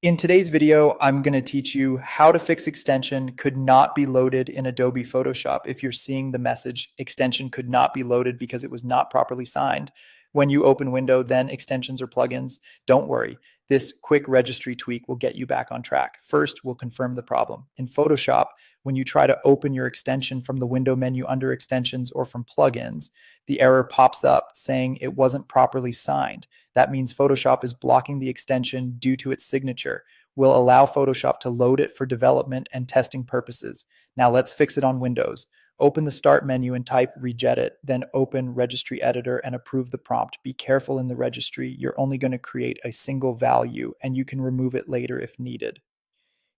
In today's video, I'm going to teach you how to fix extension could not be loaded in Adobe Photoshop. If you're seeing the message, extension could not be loaded because it was not properly signed. When you open window, then extensions or plugins, don't worry. This quick registry tweak will get you back on track. First, we'll confirm the problem. In Photoshop, when you try to open your extension from the window menu under extensions or from plugins, the error pops up saying it wasn't properly signed. That means Photoshop is blocking the extension due to its signature. We'll allow Photoshop to load it for development and testing purposes. Now let's fix it on Windows. Open the Start menu and type regedit, then open Registry Editor and approve the prompt. Be careful in the registry. You're only going to create a single value and you can remove it later if needed.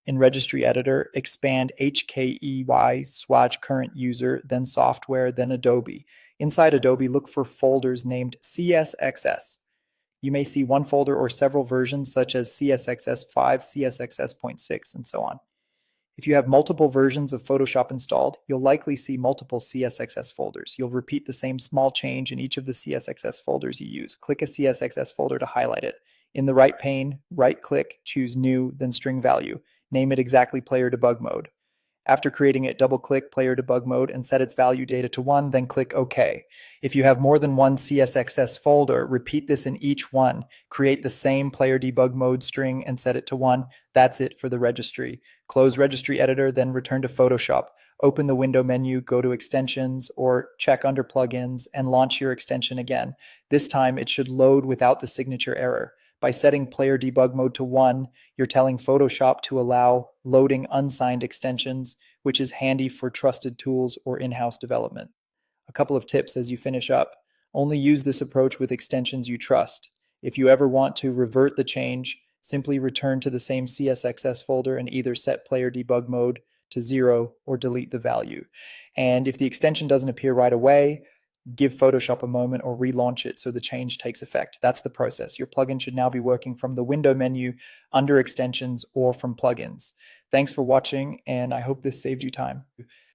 In Registry Editor, expand HKEY/current user, then software, then Adobe. Inside Adobe, look for folders named CSXS. You may see one folder or several versions such as CSXS5, CSXS.6, and so on. If you have multiple versions of Photoshop installed, you'll likely see multiple CSXS folders. You'll repeat the same small change in each of the CSXS folders you use. Click a CSXS folder to highlight it. In the right pane, right-click, choose New, then String Value. Name it exactly Player Debug Mode. After creating it, double-click Player Debug Mode and set its value data to 1, then click OK. If you have more than one CSXS folder, repeat this in each one. Create the same Player Debug Mode string and set it to 1. That's it for the registry. Close Registry Editor, then return to Photoshop. Open the window menu, go to Extensions, or check under Plugins, and launch your extension again. This time, it should load without the signature error. By setting Player Debug Mode to 1, you're telling Photoshop to allow loading unsigned extensions, which is handy for trusted tools or in-house development. A couple of tips as you finish up. Only use this approach with extensions you trust. If you ever want to revert the change, simply return to the same CSXS folder and either set Player Debug Mode to 0 or delete the value. And if the extension doesn't appear right away, give Photoshop a moment or relaunch it so the change takes effect. That's the process. Your plugin should now be working from the window menu, under extensions, or from plugins. Thanks for watching, and I hope this saved you time.